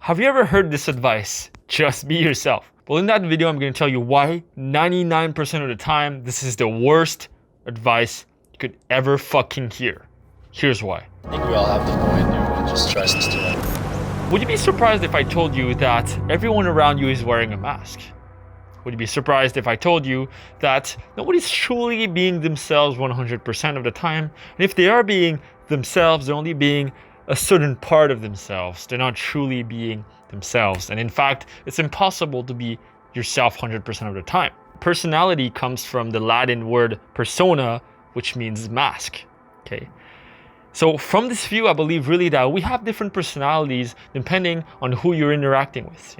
Have you ever heard this advice? Just be yourself. Well, in that video, I'm going to tell you why 99% of the time, this is the worst advice you could ever fucking hear. Here's why. I think we all have to go in there and just trust to it. Would you be surprised if I told you that everyone around you is wearing a mask? Would you be surprised if I told you that nobody's truly being themselves 100% of the time? And if they are being themselves, they're only being a certain part of themselves. They're not truly being themselves. And in fact, it's impossible to be yourself 100% of the time. Personality comes from the Latin word persona, which means mask. Okay. So from this view, I believe really that we have different personalities depending on who you're interacting with.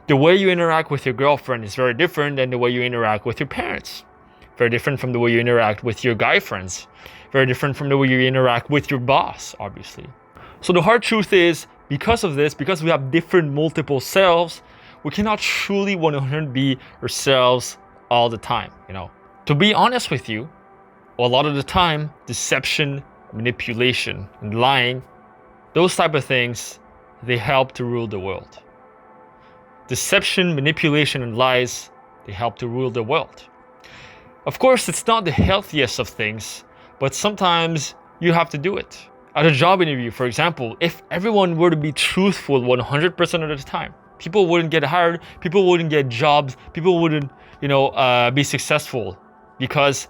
The way you interact with your girlfriend is very different than the way you interact with your parents. Very different from the way you interact with your guy friends. Very different from the way you interact with your boss, obviously. So the hard truth is, because of this, because we have different multiple selves, we cannot truly 100% be ourselves all the time. To be honest with you, a lot of the time, deception, manipulation, and lying, those type of things, they help to rule the world. Deception, manipulation, and lies, they help to rule the world. Of course, it's not the healthiest of things, but sometimes you have to do it. At a job interview, for example, if everyone were to be truthful 100% of the time, people wouldn't get hired, people wouldn't get jobs, people wouldn't, be successful. Because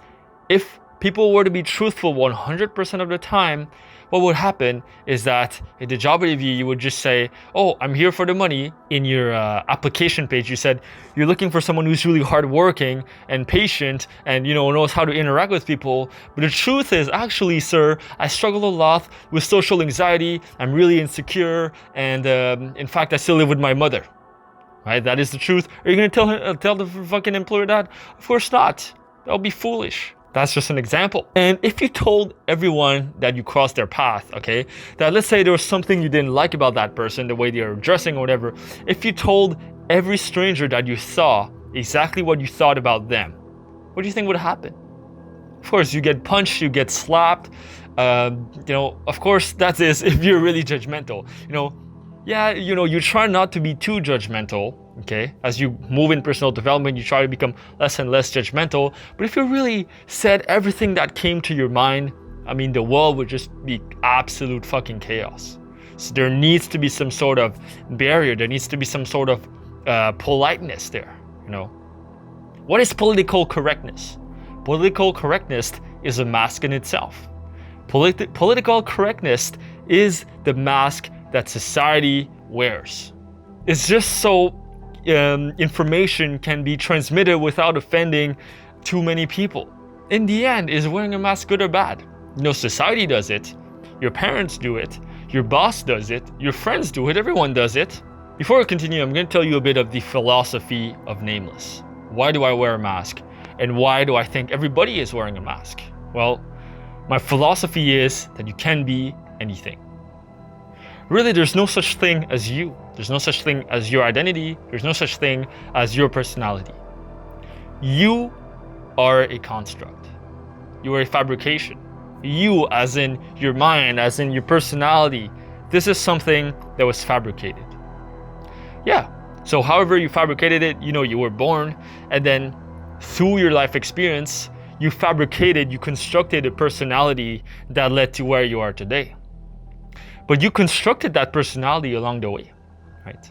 if people were to be truthful 100% of the time, what would happen is that in the job interview, you would just say, oh, I'm here for the money. In your application page, you said you're looking for someone who's really hardworking and patient and, knows how to interact with people. But the truth is, actually, sir, I struggle a lot with social anxiety. I'm really insecure. And in fact, I still live with my mother. Right? That is the truth. Are you going to tell the fucking employer that? Of course not. That would be foolish. That's just an example. And if you told everyone that you crossed their path, okay, that let's say there was something you didn't like about that person, the way they were dressing or whatever, if you told every stranger that you saw exactly what you thought about them, what do you think would happen? Of course, you get punched, you get slapped. Of course, that is if you're really judgmental. You try not to be too judgmental. Okay, as you move in personal development, you try to become less and less judgmental. But if you really said everything that came to your mind, the world would just be absolute fucking chaos. So there needs to be some sort of barrier. There needs to be some sort of politeness there. What is political correctness? Political correctness is a mask in itself. Political correctness is the mask that society wears. It's just so information can be transmitted without offending too many people. In the end, is wearing a mask good or bad? Society does it. Your parents do it. Your boss does it. Your friends do it. Everyone does it. Before I continue, I'm going to tell you a bit of the philosophy of Nameless. Why do I wear a mask? And why do I think everybody is wearing a mask? Well, my philosophy is that you can be anything. Really, there's no such thing as you. There's no such thing as your identity. There's no such thing as your personality. You are a construct. You are a fabrication. You, as in your mind, as in your personality, this is something that was fabricated. Yeah. So however you fabricated it, you were born, and then through your life experience, you constructed a personality that led to where you are today. But you constructed that personality along the way, right?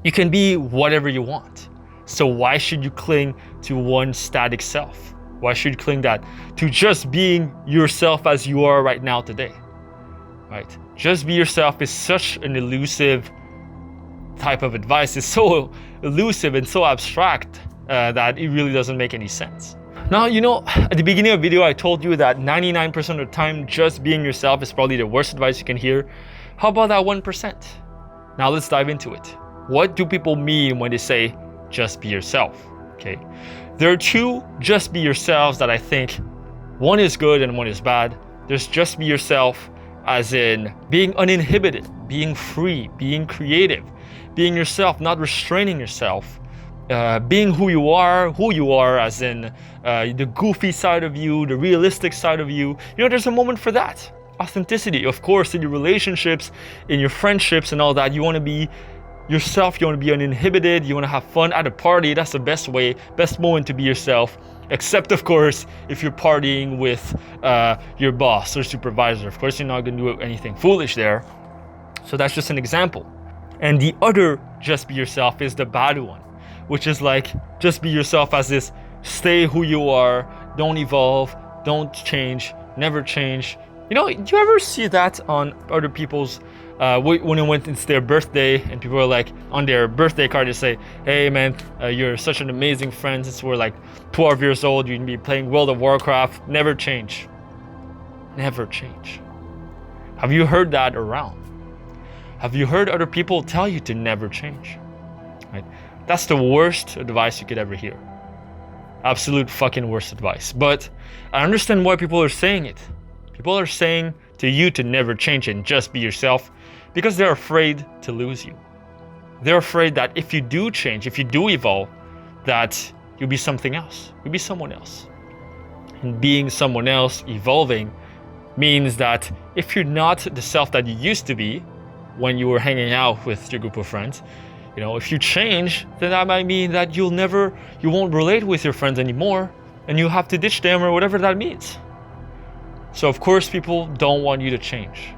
You can be whatever you want. So why should you cling to one static self? Why should you cling to just being yourself as you are right now today, right? Just be yourself is such an elusive type of advice. It's so elusive and so abstract that it really doesn't make any sense. Now, at the beginning of the video, I told you that 99% of the time, just being yourself is probably the worst advice you can hear. How about that 1%? Now let's dive into it. What do people mean when they say, just be yourself? Okay. There are two just be yourselves that I think one is good and one is bad. There's just be yourself as in being uninhibited, being free, being creative, being yourself, not restraining yourself. Being who you are as in the goofy side of you, the realistic side of you. There's a moment for that. Authenticity, of course, in your relationships, in your friendships and all that, you want to be yourself. You want to be uninhibited. You want to have fun at a party. That's the best way, best moment to be yourself. Except, of course, if you're partying with your boss or supervisor. Of course, you're not going to do anything foolish there. So that's just an example. And the other just be yourself is the bad one, which is like just be yourself as this, stay who you are, don't evolve, don't change, never change. You know, do you ever see that on other people's, when it's their birthday and people are like, on their birthday card, they say, hey man, you're such an amazing friend since we're like 12 years old, you can be playing World of Warcraft, never change. Never change. Have you heard that around? Have you heard other people tell you to never change? Right? That's the worst advice you could ever hear. Absolute fucking worst advice. But I understand why people are saying it. People are saying to you to never change and just be yourself because they're afraid to lose you. They're afraid that if you do change, if you do evolve, that you'll be something else. You'll be someone else. And being someone else, evolving, means that if you're not the self that you used to be when you were hanging out with your group of friends, you know, if you change, then that might mean that you won't relate with your friends anymore and you have to ditch them or whatever that means. So of course people don't want you to change.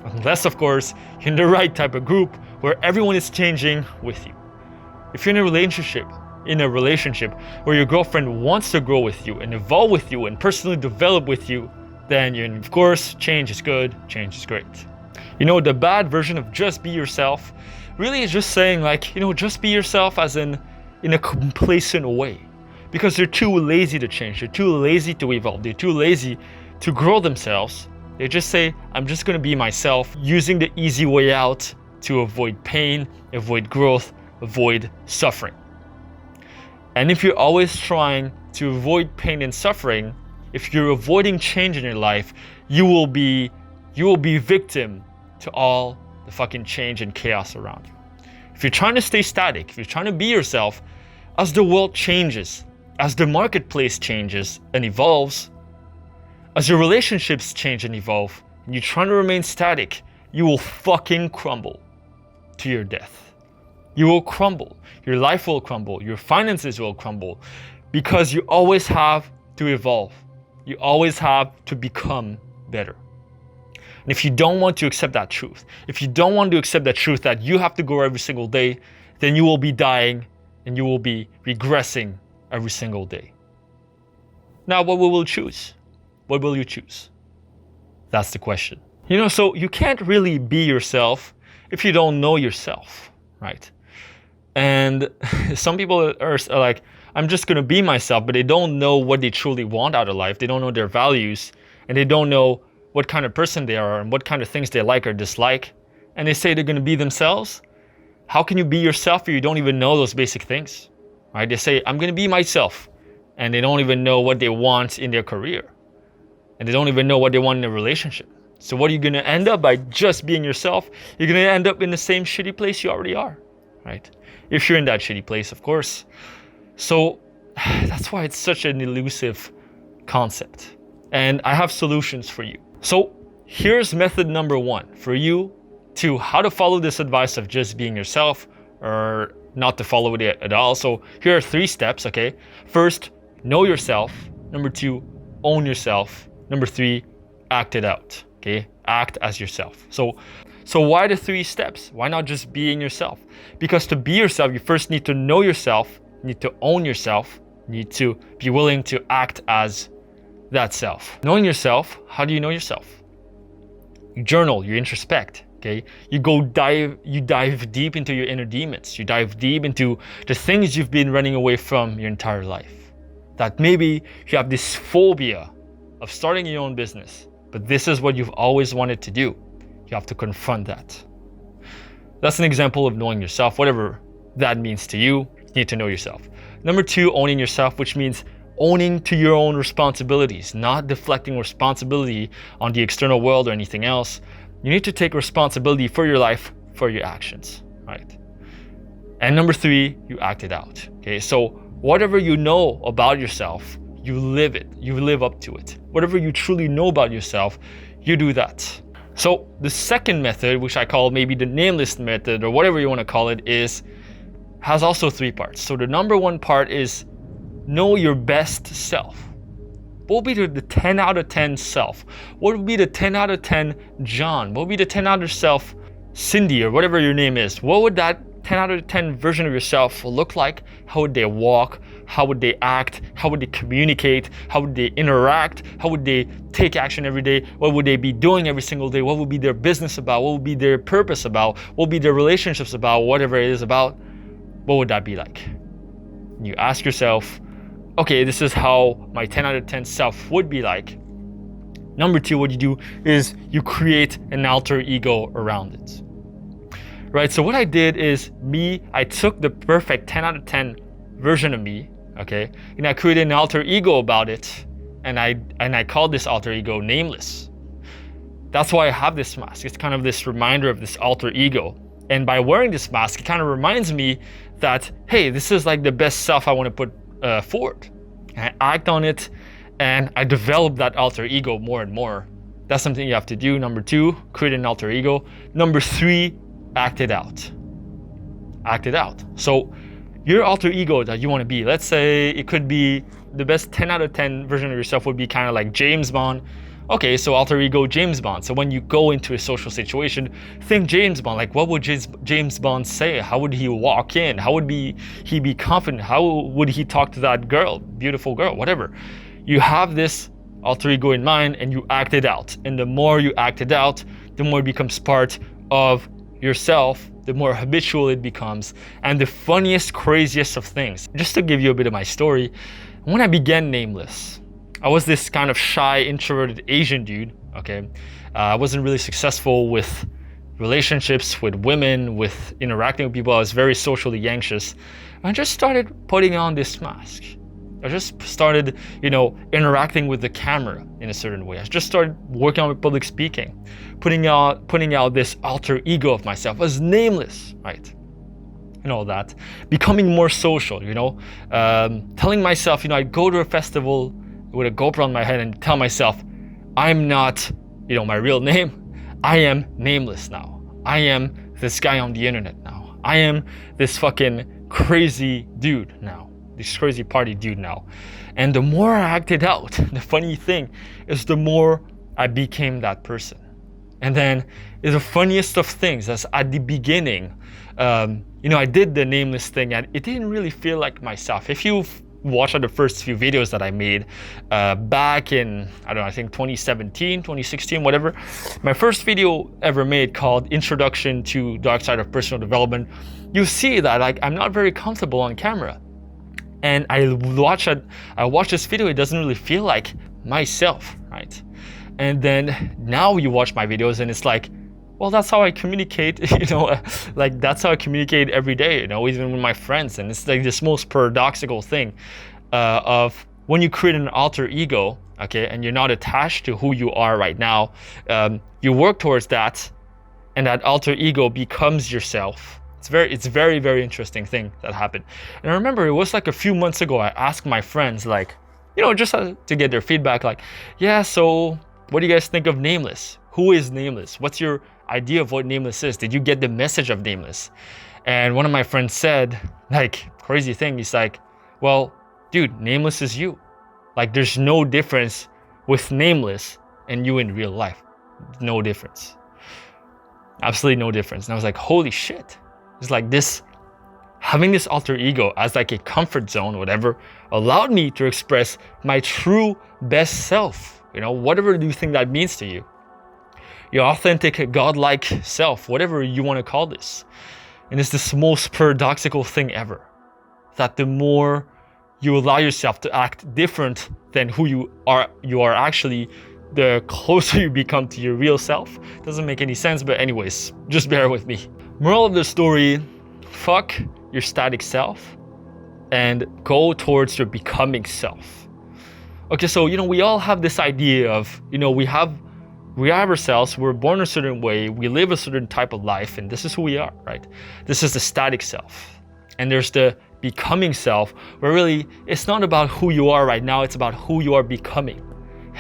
Unless of course you're in the right type of group where everyone is changing with you. If you're in a relationship where your girlfriend wants to grow with you and evolve with you and personally develop with you, then of course change is good, change is great. You know, the bad version of just be yourself really is just saying like, you know, just be yourself as in a complacent way. Because they're too lazy to change, they're too lazy to evolve, they're too lazy to grow themselves. They just say, I'm just gonna be myself, using the easy way out to avoid pain, avoid growth, avoid suffering. And if you're always trying to avoid pain and suffering, if you're avoiding change in your life, you will be victim to all the fucking change and chaos around you. If you're trying to stay static, if you're trying to be yourself, as the world changes, as the marketplace changes and evolves, as your relationships change and evolve, and you're trying to remain static, you will fucking crumble to your death. You will crumble. Your life will crumble. Your finances will crumble because you always have to evolve. You always have to become better. And if you don't want to accept that truth, if you don't want to accept that truth that you have to grow every single day, then you will be dying and you will be regressing every single day. Now, what will you choose? What will you choose? That's the question. You know, so you can't really be yourself if you don't know yourself, right? And some people are like, I'm just going to be myself, but they don't know what they truly want out of life. They don't know their values, and they don't know what kind of person they are and what kind of things they like or dislike. And they say they're going to be themselves. How can you be yourself if you don't even know those basic things? Right? They say, I'm going to be myself, and they don't even know what they want in their career. And they don't even know what they want in a relationship. So what are you going to end up by just being yourself? You're going to end up in the same shitty place you already are, right? If you're in that shitty place, of course. So that's why it's such an elusive concept. And I have solutions for you. So here's method number 1 for you to how to follow this advice of just being yourself or not to follow it at all. So here are 3 steps, okay? First, know yourself. Number 2, own yourself. Number 3, act it out, okay? Act as yourself. So why the 3 steps? Why not just being yourself? Because to be yourself, you first need to know yourself, you need to own yourself, you need to be willing to act as that self. Knowing yourself, how do you know yourself? You journal, you introspect, okay? You dive deep into your inner demons. You dive deep into the things you've been running away from your entire life. That maybe you have this phobia of starting your own business, but this is what you've always wanted to do. You have to confront that. That's an example of knowing yourself. Whatever that means to you, you need to know yourself. Number 2, owning yourself, which means owning to your own responsibilities, not deflecting responsibility on the external world or anything else. You need to take responsibility for your life, for your actions, right? And number 3, you act it out, okay? So whatever you know about yourself, you live it, you live up to it. Whatever you truly know about yourself, you do that. So the second method, which I call maybe the nameless method or whatever you want to call it, has also 3 parts. So the number 1 part is know your best self. What would be the 10 out of 10 self? What would be the 10 out of 10 John? What would be the 10 out of self Cindy or whatever your name is? What would that 10 out of 10 version of yourself look like? How would they walk? How would they act? How would they communicate? How would they interact? How would they take action every day? What would they be doing every single day? What would be their business about? What would be their purpose about? What would be their relationships about? Whatever it is about, what would that be like? You ask yourself, okay, this is how my 10 out of 10 self would be like. Number 2, what you do is you create an alter ego around it. Right, so what I did is I took the perfect 10 out of 10 version of me, okay, and I created an alter ego about it, and I called this alter ego Nameless. That's why I have this mask. It's kind of this reminder of this alter ego. And by wearing this mask, it kind of reminds me that, hey, this is like the best self I want to put forward. And I act on it, and I develop that alter ego more and more. That's something you have to do. Number 2, create an alter ego. Number 3, act it out. Act it out. So your alter ego that you want to be, let's say it could be the best 10 out of 10 version of yourself would be kind of like James Bond. Okay, so alter ego James Bond. So when you go into a social situation, think James Bond. Like, what would James Bond say? How would he walk in? How would he be confident? How would he talk to that girl, beautiful girl, whatever? You have this alter ego in mind and you act it out. And the more you act it out, the more it becomes part of yourself, the more habitual it becomes, and the funniest, craziest of things. Just to give you a bit of my story, when I began Nameless, I was this kind of shy, introverted Asian dude, okay? I wasn't really successful with relationships, with women, with interacting with people. I was very socially anxious. I just started putting on this mask. I just started, interacting with the camera in a certain way. I just started working on public speaking, putting out this alter ego of myself as Nameless, right? And all that, becoming more social, telling myself, I'd go to a festival with a GoPro on my head and tell myself, I'm not, my real name. I am Nameless now. I am this guy on the internet now. I am this fucking crazy dude now. This crazy party dude now. And the more I acted out, the funny thing is the more I became that person. And then the funniest of things is at the beginning, I did the Nameless thing and it didn't really feel like myself. If you've watched the first few videos that I made back in, I think 2017, 2016, whatever, my first video ever made called Introduction to Dark Side of Personal Development, you see that I'm not very comfortable on camera. And I watch this video, it doesn't really feel like myself, right? And then now you watch my videos and it's like, well, that's how I communicate, that's how I communicate every day, even with my friends. And it's like this most paradoxical thing of when you create an alter ego, okay, and you're not attached to who you are right now, you work towards that and that alter ego becomes yourself. It's very, very interesting thing that happened. And I remember it was like a few months ago, I asked my friends, just to get their feedback, yeah, so what do you guys think of Nameless? Who is Nameless? What's your idea of what Nameless is? Did you get the message of Nameless? And one of my friends said, crazy thing, he's like, well, dude, Nameless is you. There's no difference with Nameless and you in real life. No difference. Absolutely no difference. And I was like, holy shit. It's like this, having this alter ego as like a comfort zone, whatever, allowed me to express my true best self. Whatever do you think that means to you? Your authentic, godlike self, whatever you want to call this. And it's this most paradoxical thing ever. That the more you allow yourself to act different than who you are actually, the closer you become to your real self. Doesn't make any sense, but anyways, just bear with me. Moral of the story, fuck your static self and go towards your becoming self. Okay, so, we all have this idea of, we have ourselves, we're born a certain way, we live a certain type of life, and this is who we are, right? This is the static self. And there's the becoming self, where really, it's not about who you are right now, it's about who you are becoming.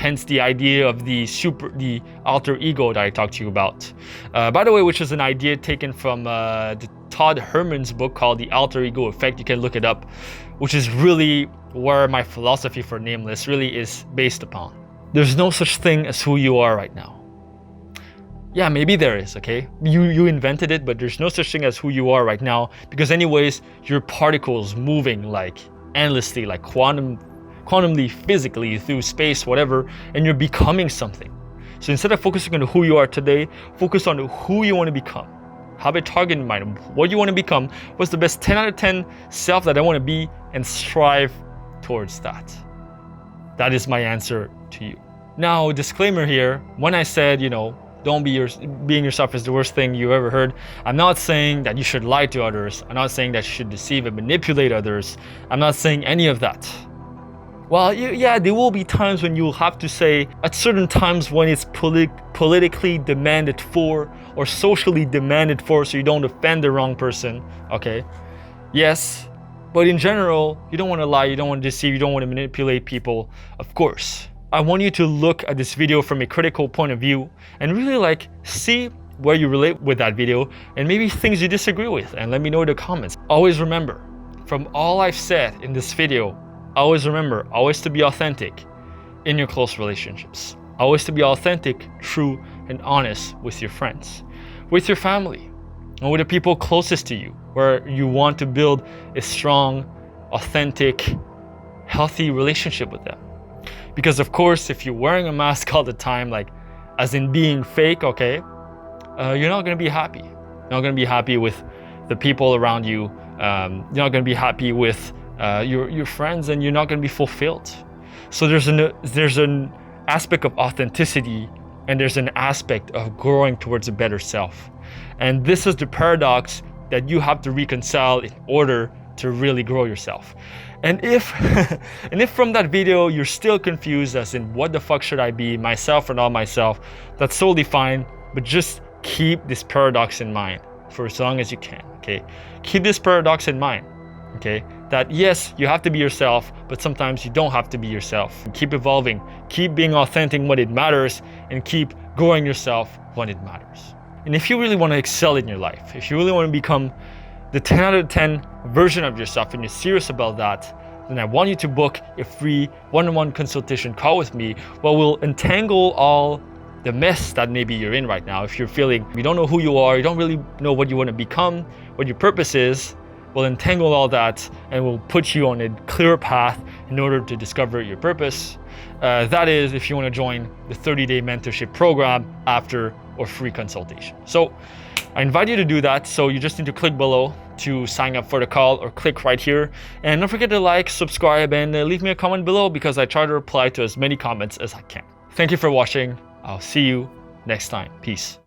Hence the idea of the alter ego that I talked to you about. By the way, which is an idea taken from the Todd Herman's book called The Alter Ego Effect. You can look it up, which is really where my philosophy for Nameless really is based upon. There's no such thing as who you are right now. Yeah, maybe there is, okay? You invented it, but there's no such thing as who you are right now, because anyways, your particles moving like endlessly, like quantumly, physically through space, whatever, and you're becoming something. So instead of focusing on who you are today, focus on who you want to become. Have a target in mind, what you want to become, what's the best 10 out of 10 self that I want to be, and strive towards that. That is my answer to you. Now, disclaimer here, when I said, don't being yourself is the worst thing you ever heard, I'm not saying that you should lie to others. I'm not saying that you should deceive and manipulate others. I'm not saying any of that. Well, yeah, there will be times when you'll have to say, at certain times when it's politically demanded for or socially demanded for, so you don't offend the wrong person, okay? Yes, but in general, you don't want to lie, you don't want to deceive, you don't want to manipulate people, of course. I want you to look at this video from a critical point of view and really see where you relate with that video and maybe things you disagree with, and let me know in the comments. Always remember, from all I've said in this video, always remember, always to be authentic in your close relationships. Always to be authentic, true, and honest with your friends, with your family, and with the people closest to you, where you want to build a strong, authentic, healthy relationship with them. Because of course, if you're wearing a mask all the time, as in being fake, okay, you're not gonna be happy. You're not gonna be happy with the people around you. You're not gonna be happy with your friends, and you're not going to be fulfilled. So there's an aspect of authenticity, and there's an aspect of growing towards a better self. And this is the paradox that you have to reconcile in order to really grow yourself. And if from that video you're still confused as in what the fuck should I be, myself or not myself, that's totally fine, but just keep this paradox in mind for as long as you can, okay? Keep this paradox in mind, okay? That yes, you have to be yourself, but sometimes you don't have to be yourself. Keep evolving, keep being authentic when it matters, and keep growing yourself when it matters. And if you really want to excel in your life, if you really want to become the 10 out of 10 version of yourself and you're serious about that, then I want you to book a free one-on-one consultation call with me where we'll entangle all the mess that maybe you're in right now. If you're feeling you don't know who you are, you don't really know what you want to become, what your purpose is, we'll entangle all that and we'll put you on a clear path in order to discover your purpose. That is if you want to join the 30-day mentorship program after or free consultation. So I invite you to do that. So you just need to click below to sign up for the call, or click right here. And don't forget to like, subscribe, and leave me a comment below because I try to reply to as many comments as I can. Thank you for watching. I'll see you next time. Peace.